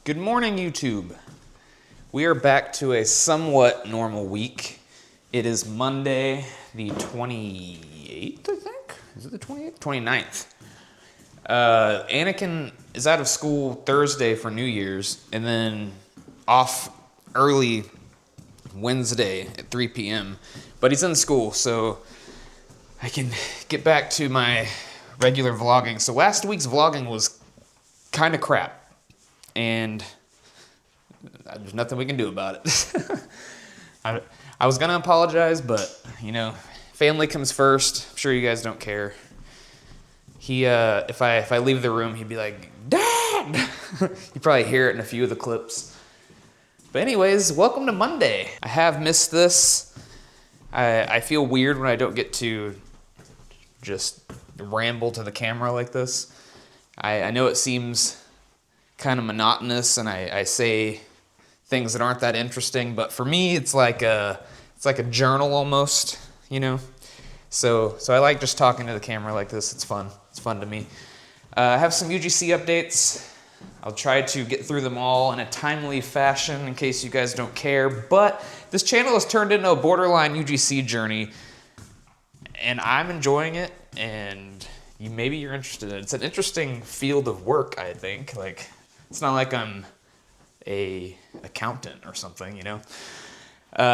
Good morning, YouTube. We are back to a somewhat normal week. It is Monday, the 28th, I think? Is it the 28th? 29th. Anakin is out of school Thursday for New Year's, and then off early Wednesday at 3 p.m. But he's in school, so I can get back to my regular vlogging. So last week's vlogging was kind of crap. And there's nothing we can do about it. I was gonna apologize, but you know, family comes first. I'm sure you guys don't care. If I leave the room, he'd be like, "Dad!" You probably hear it in a few of the clips. But anyways, welcome to Monday. I have missed this. I feel weird when I don't get to just ramble to the camera like this. I know it seems kind of monotonous, and I say things that aren't that interesting, but for me it's like a journal almost, you know. So I like just talking to the camera like this. It's fun to me. I have some UGC updates. I'll try to get through them all in a timely fashion in case you guys don't care, but this channel has turned into a borderline UGC journey, and I'm enjoying it, and maybe you're interested in it. It's an interesting field of work, I think. Like, it's not like I'm a accountant or something, you know?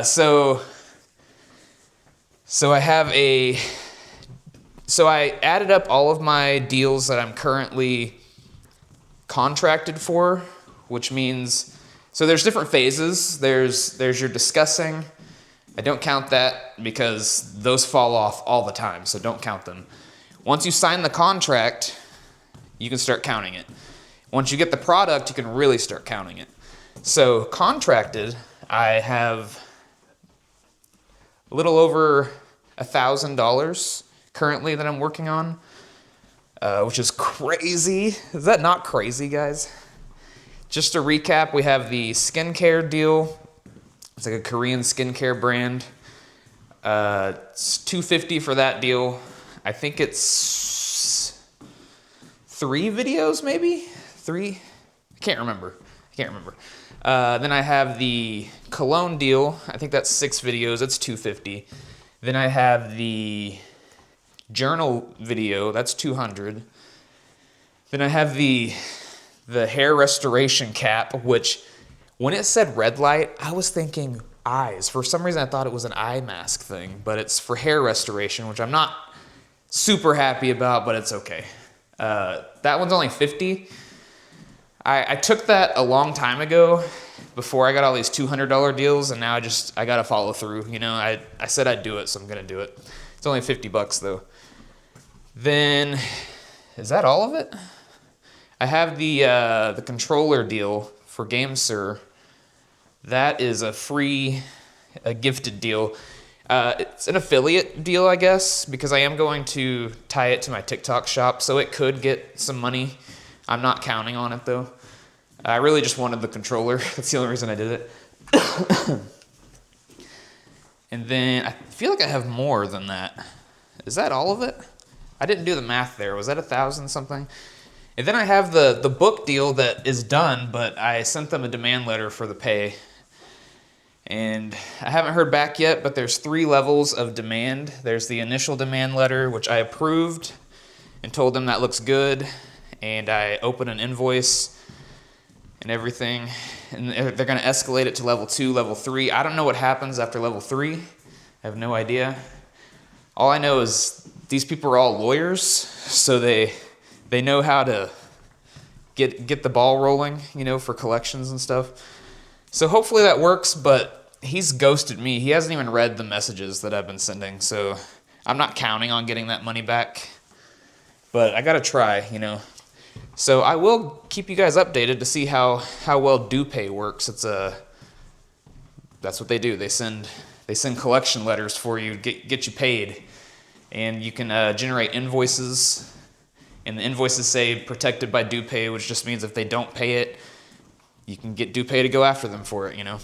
So I added up all of my deals that I'm currently contracted for, which means, so there's different phases. There's your discussing. I don't count that because those fall off all the time, so don't count them. Once you sign the contract, you can start counting it. Once you get the product, you can really start counting it. So contracted, I have a little over $1,000 currently that I'm working on, which is crazy. Is that not crazy, guys? Just to recap, we have the skincare deal. It's like a Korean skincare brand. It's $250 for that deal. I think it's 3 videos, maybe? 3? I can't remember. Then I have the cologne deal. I think that's 6 videos. It's $250. Then I have the journal video. That's $200. Then I have the hair restoration cap, which when it said red light, I was thinking eyes. For some reason, I thought it was an eye mask thing, but it's for hair restoration, which I'm not super happy about, but it's okay. That one's only $50. I took that a long time ago before I got all these $200 deals, and now I gotta follow through. You know, I said I'd do it, so I'm gonna do it. It's only $50 though. Then, is that all of it? I have the controller deal for GameSir. That is a gifted deal. It's an affiliate deal, I guess, because I am going to tie it to my TikTok shop, so it could get some money. I'm not counting on it, though. I really just wanted the controller. That's the only reason I did it. And then I feel like I have more than that. Is that all of it? I didn't do the math there. Was that 1,000 something? And then I have the book deal that is done, but I sent them a demand letter for the pay. And I haven't heard back yet, but there's 3 levels of demand. There's the initial demand letter, which I approved and told them that looks good. And I open an invoice and everything. And they're going to escalate it to level 2, level 3. I don't know what happens after level 3. I have no idea. All I know is these people are all lawyers, so they know how to get the ball rolling, you know, for collections and stuff. So hopefully that works, but he's ghosted me. He hasn't even read the messages that I've been sending, so I'm not counting on getting that money back. But I gotta try, you know. So I will keep you guys updated to see how well DuPay works. That's what they do. They send collection letters for you, get you paid, and you can generate invoices. And the invoices say protected by DuPay, which just means if they don't pay it, you can get DuPay to go after them for it, you know.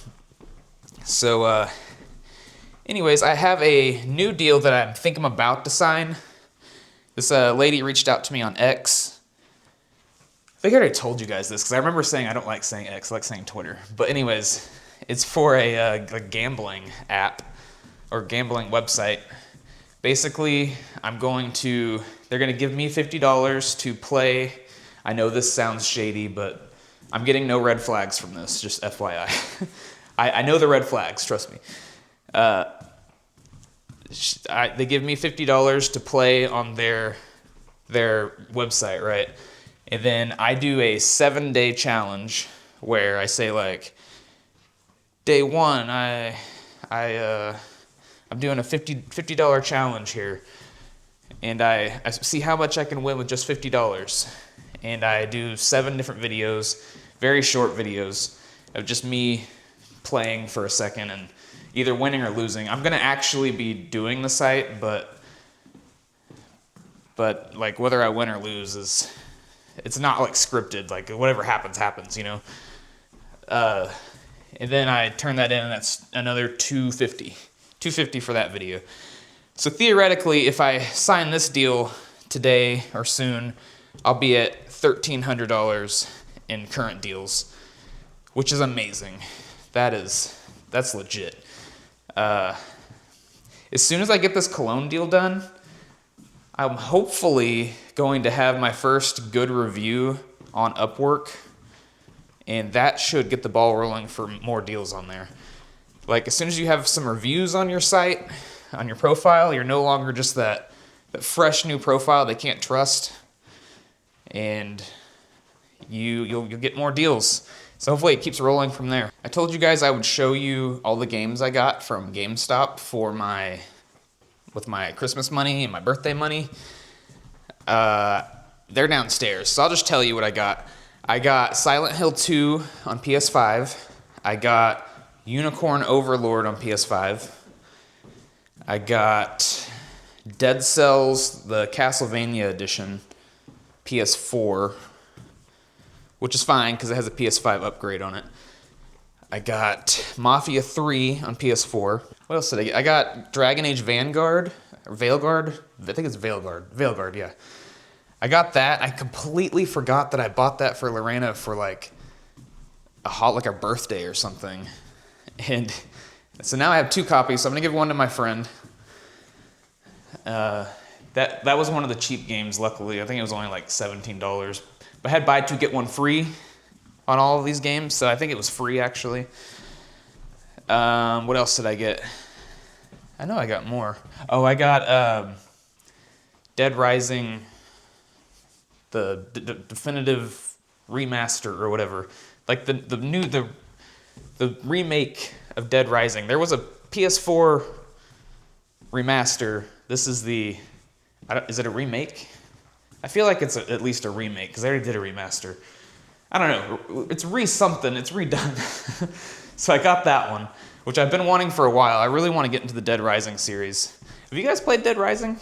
So anyways, I have a new deal that I think I'm about to sign. This lady reached out to me on X think I already told you guys this because I remember saying I don't like saying X, I like saying Twitter. But anyways, it's for a gambling app or gambling website. Basically, they're going to give me $50 to play. I know this sounds shady, but I'm getting no red flags from this, just FYI. I know the red flags, trust me. They give me $50 to play on their website, right? And then I do a 7-day challenge where I say like, day one, I'm doing a $50 challenge here, and I see how much I can win with just $50. And I do 7 different videos, very short videos of just me playing for a second and either winning or losing. I'm gonna actually be doing the site, but like whether I win or lose it's not like scripted. Like whatever happens, happens, you know. And then I turn that in, and that's another $250 for that video. So theoretically, if I sign this deal today or soon, I'll be at $1,300 in current deals, which is amazing. That's legit. As soon as I get this cologne deal done, I'm hopefully going to have my first good review on Upwork, and that should get the ball rolling for more deals on there. Like as soon as you have some reviews on your site, on your profile, you're no longer just that fresh new profile they can't trust, and you'll get more deals. So hopefully it keeps rolling from there. I told you guys I would show you all the games I got from GameStop with my Christmas money and my birthday money. They're downstairs, so I'll just tell you what I got. I got Silent Hill 2 on PS5. I got Unicorn Overlord on PS5. I got Dead Cells, the Castlevania edition, PS4, which is fine because it has a PS5 upgrade on it. I got Mafia 3 on PS4. What else did I get? I got Dragon Age Vanguard, or Veilguard. I think it's Veilguard. Veilguard, yeah. I got that. I completely forgot that I bought that for Lorena for like a birthday or something. And so now I have 2 copies, so I'm gonna give one to my friend. That was one of the cheap games, luckily. I think it was only like $17. But I had buy 2, get 1 free on all of these games, so I think it was free actually. What else did I get? I know I got more. Oh, I got Dead Rising, the definitive remaster or whatever. Like the remake of Dead Rising. There was a PS4 remaster. This is is it a remake? I feel like it's at least a remake because they already did a remaster. I don't know. It's something. It's redone. So I got that one, which I've been wanting for a while. I really want to get into the Dead Rising series. Have you guys played Dead Rising?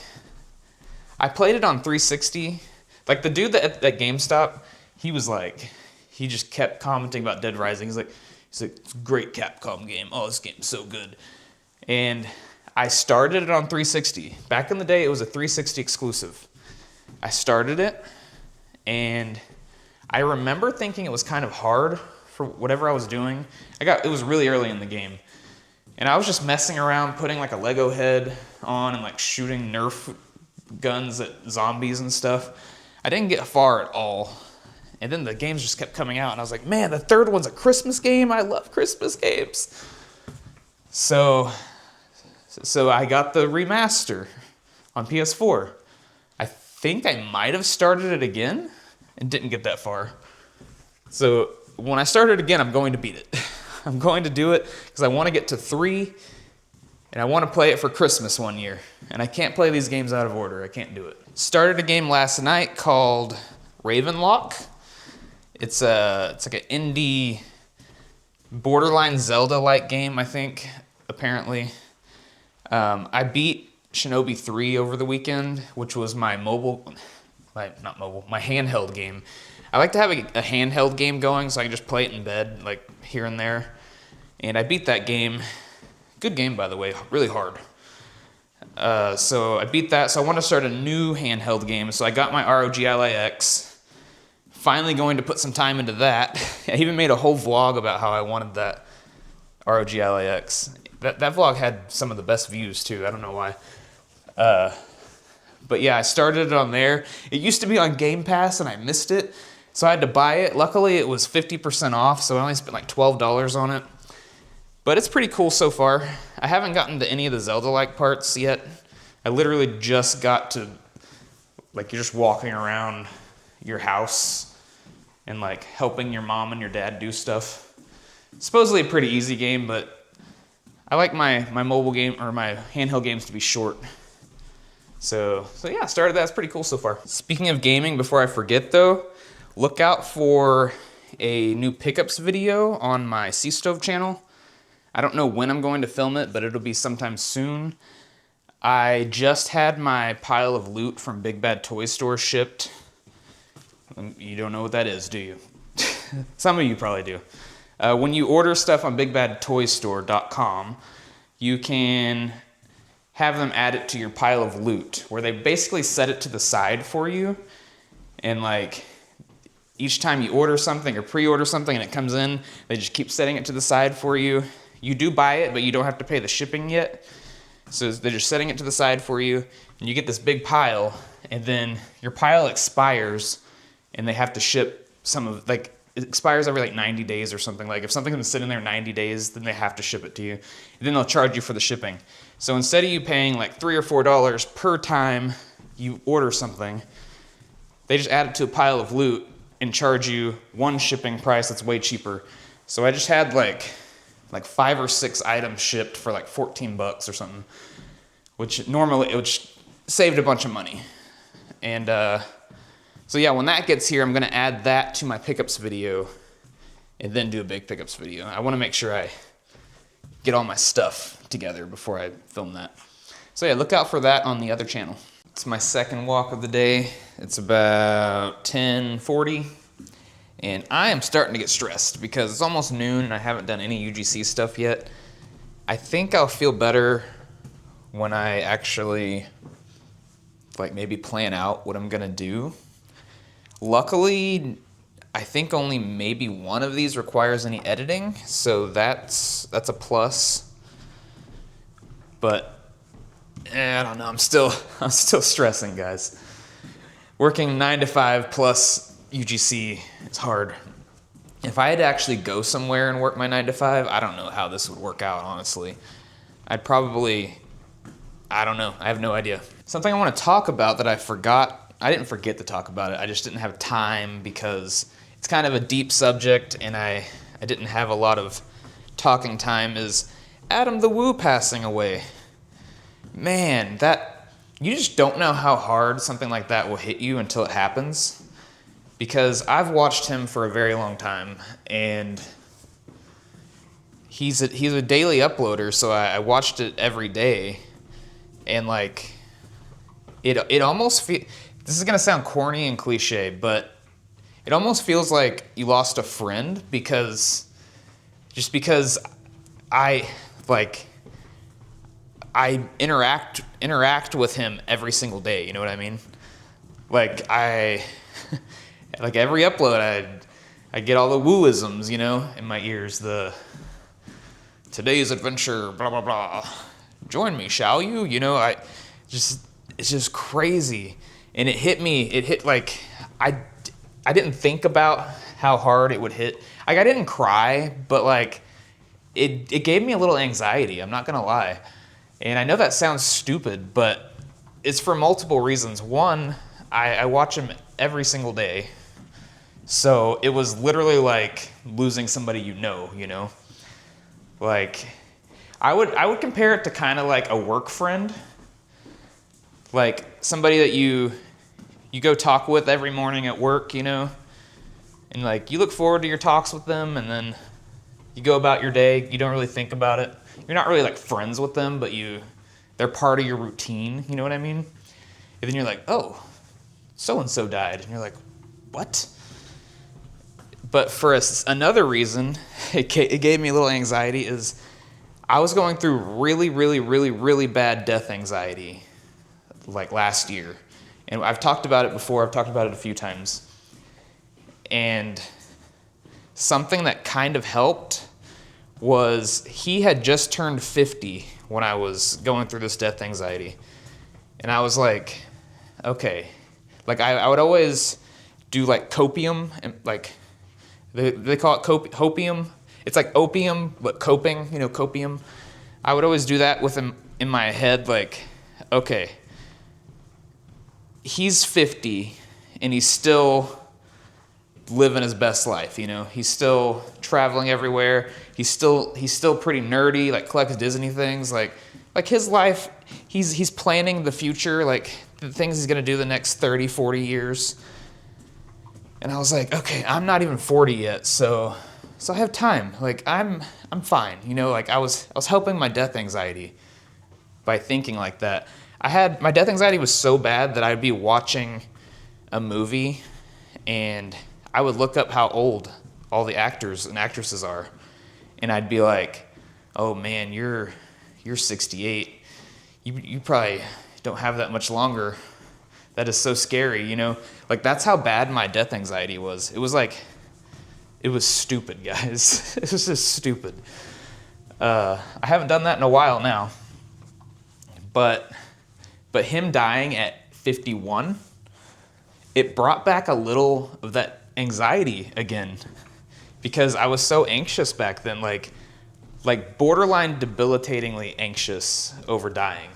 I played it on 360. Like the dude at GameStop, he just kept commenting about Dead Rising. He's like, it's a great Capcom game. Oh, this game's so good. And I started it on 360. Back in the day, it was a 360 exclusive. I started it, and I remember thinking it was kind of hard for whatever I was doing. It was really early in the game, and I was just messing around, putting like a Lego head on and like shooting Nerf guns at zombies and stuff. I didn't get far at all, and then the games just kept coming out, and I was like, man, the third one's a Christmas game. I love Christmas games. So I got the remaster on PS4. I think I might have started it again and didn't get that far. So when I start it again, I'm going to beat it. I'm going to do it because I want to get to 3, and I want to play it for Christmas one year. And I can't play these games out of order. I can't do it. Started a game last night called Ravenlock. It's like an indie borderline Zelda-like game, I think, apparently. I beat Shinobi 3 over the weekend, which was my handheld game. I like to have a handheld game going so I can just play it in bed, like here and there. And I beat that game. Good game, by the way, really hard. So I beat that, so I want to start a new handheld game. So I got my ROG Ally X finally going to put some time into that. I even made a whole vlog about how I wanted that ROG Ally X. That vlog had some of the best views too. I don't know why. But yeah, I started it on there. It used to be on Game Pass and I missed it, so I had to buy it. Luckily, it was 50% off, so I only spent like $12 on it. But it's pretty cool so far. I haven't gotten to any of the Zelda-like parts yet. I literally just got to, like, you're just walking around your house and like helping your mom and your dad do stuff. Supposedly a pretty easy game, but I like my mobile game or my handheld games to be short. So yeah, started that. It's pretty cool so far. Speaking of gaming, before I forget though, look out for a new pickups video on my Sea Stove channel. I don't know when I'm going to film it, but it'll be sometime soon. I just had my pile of loot from Big Bad Toy Store shipped. You don't know what that is, do you? Some of you probably do. When you order stuff on BigBadToyStore.com, you can have them add it to your pile of loot, where they basically set it to the side for you. And like, each time you order something or pre-order something and it comes in, they just keep setting it to the side for you. You do buy it, but you don't have to pay the shipping yet. So they're just setting it to the side for you, and you get this big pile, and then your pile expires, and they have to ship some of, like, it expires every like 90 days or something. Like if something's been sitting there 90 days, then they have to ship it to you. And then they'll charge you for the shipping. So instead of you paying like $3 or $4 per time you order something, they just add it to a pile of loot and charge you one shipping price that's way cheaper. So I just had like 5 or 6 items shipped for like 14 bucks or something, which saved a bunch of money. And so yeah, when that gets here, I'm gonna add that to my pickups video and then do a big pickups video. I wanna make sure I get all my stuff together before I film that. So yeah, look out for that on the other channel. It's my second walk of the day. It's about 10:40. And I am starting to get stressed because it's almost noon and I haven't done any UGC stuff yet. I think I'll feel better when I actually like maybe plan out what I'm gonna do. Luckily, I think only maybe one of these requires any editing, so that's a plus. But I don't know, I'm still stressing, guys. Working 9 to 5 plus UGC, it's hard. If I had to actually go somewhere and work my 9 to 5, I don't know how this would work out, honestly. I'd probably, I don't know, I have no idea. Something I want to talk about that I forgot, I didn't forget to talk about it, I just didn't have time because it's kind of a deep subject and I didn't have a lot of talking time, is Adam the Woo passing away. Man, you just don't know how hard something like that will hit you until it happens. Because I've watched him for a very long time, and he's a daily uploader, so I watched it every day, and like, it almost this is gonna sound corny and cliche, but it almost feels like you lost a friend because I interact with him every single day, you know what I mean? Like like every upload, I get all the wooisms, you know, in my ears. Today's adventure, blah, blah, blah. Join me, shall you? You know, it's just crazy. And it hit like, I didn't think about how hard it would hit. Like, I didn't cry, but like, it gave me a little anxiety, I'm not gonna lie. And I know that sounds stupid, but it's for multiple reasons. One, I watch him every single day. So it was literally like losing somebody you know? Like, I would compare it to kind of like a work friend. Like somebody that you go talk with every morning at work, you know? And like, you look forward to your talks with them, and then you go about your day, you don't really think about it. You're not really like friends with them, but they're part of your routine, you know what I mean? And then you're like, oh, so-and-so died. And you're like, what? But for another reason, it gave me a little anxiety, is I was going through really, really, really, really bad death anxiety like last year. And I've talked about it before, I've talked about it a few times. And something that kind of helped was he had just turned 50 when I was going through this death anxiety. And I was like, okay. Like I would always do like copium, and like they call it hopium. It's like opium, but coping, copium. I would always do that with him in my head, like, okay, he's 50 and he's still living his best life, He's still traveling everywhere. He's still pretty nerdy, like collects Disney things, like his life, he's planning the future, like the things he's gonna do the next 30, 40 years. And I was like, okay, I'm not even 40 yet, so I have time. Like I'm fine, like I was helping my death anxiety by thinking like that. My death anxiety was so bad that I'd be watching a movie and I would look up how old all the actors and actresses are, and I'd be like, "Oh man, you're 68. You probably don't have that much longer. That is so scary, Like that's how bad my death anxiety was. It was stupid, guys. It was just stupid. I haven't done that in a while now, but him dying at 51, it brought back a little of that anxiety again, because I was so anxious back then, like borderline debilitatingly anxious over dying.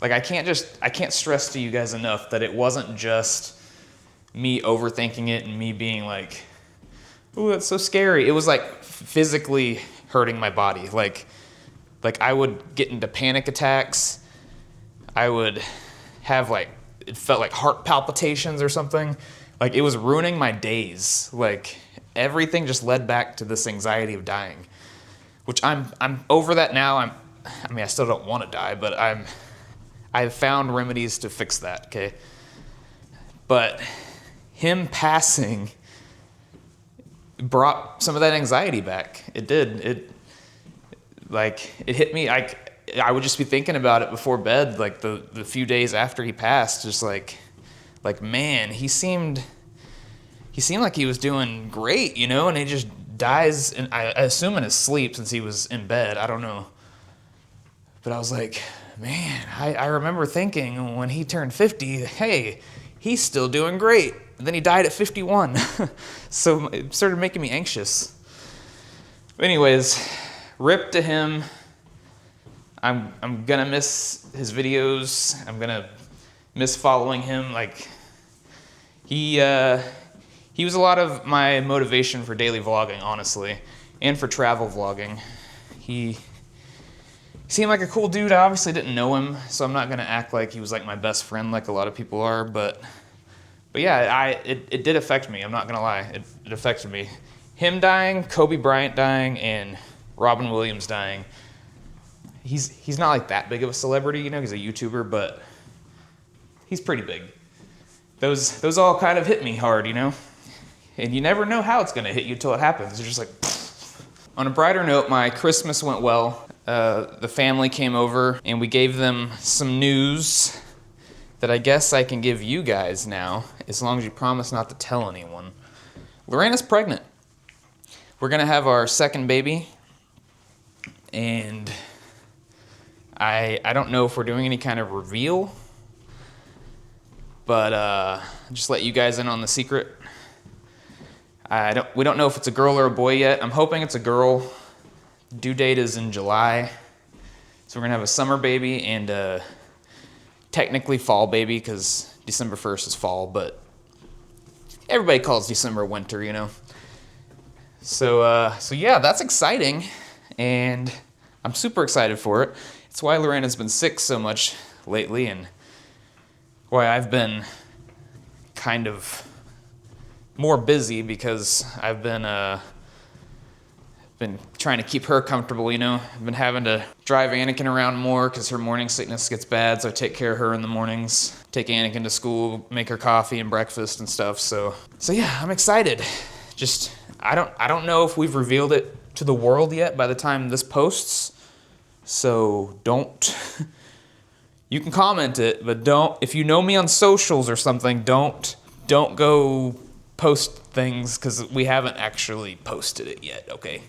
Like I can't stress to you guys enough that it wasn't just me overthinking it and me being like, ooh, that's so scary. It was like physically hurting my body. Like I would get into panic attacks. I would have it felt like heart palpitations or something. Like it was ruining my days. Like everything just led back to this anxiety of dying, which I'm over that now. I still don't want to die, but I've found remedies to fix that, okay? But him passing brought some of that anxiety back. It did. It hit me. I would just be thinking about it before bed, like the few days after he passed, just like man, he seemed like he was doing great, and he just dies, and I assume in his sleep since he was in bed. I don't know. But I was like, man, I remember thinking when he turned 50, hey, he's still doing great. And then he died at 51. So it started making me anxious. But anyways, rip to him. I'm gonna miss his videos. I'm gonna miss following him. Like he was a lot of my motivation for daily vlogging, honestly, and for travel vlogging. He seemed like a cool dude. I obviously didn't know him, so I'm not gonna act like he was like my best friend like a lot of people are, but yeah, it did affect me. I'm not gonna lie, it affected me. Him dying, Kobe Bryant dying, and Robin Williams dying. He's not like that big of a celebrity, he's a YouTuber, but he's pretty big. Those all kind of hit me hard, and you never know how it's gonna hit you till it happens. You're just like, pfft. On a brighter note, my Christmas went well. The family came over and we gave them some news that I guess I can give you guys now, as long as you promise not to tell anyone. Lorena's pregnant. We're gonna have our second baby, and I don't know if we're doing any kind of reveal, but just let you guys in on the secret. We don't know if it's a girl or a boy yet. I'm hoping it's a girl. Due date is in July. So we're gonna have a summer baby and a technically fall baby, because December 1st is fall, but everybody calls December winter, So yeah, that's exciting, and I'm super excited for it. It's why Lorena's been sick so much lately, and why I've been kind of more busy, because I've been trying to keep her comfortable, I've been having to drive Anakin around more because her morning sickness gets bad, so I take care of her in the mornings, take Anakin to school, make her coffee and breakfast and stuff, so yeah, I'm excited. Just, I don't know if we've revealed it to the world yet by the time this posts, so don't, you can comment it, but don't, if you know me on socials or something, don't go post things because we haven't actually posted it yet, okay?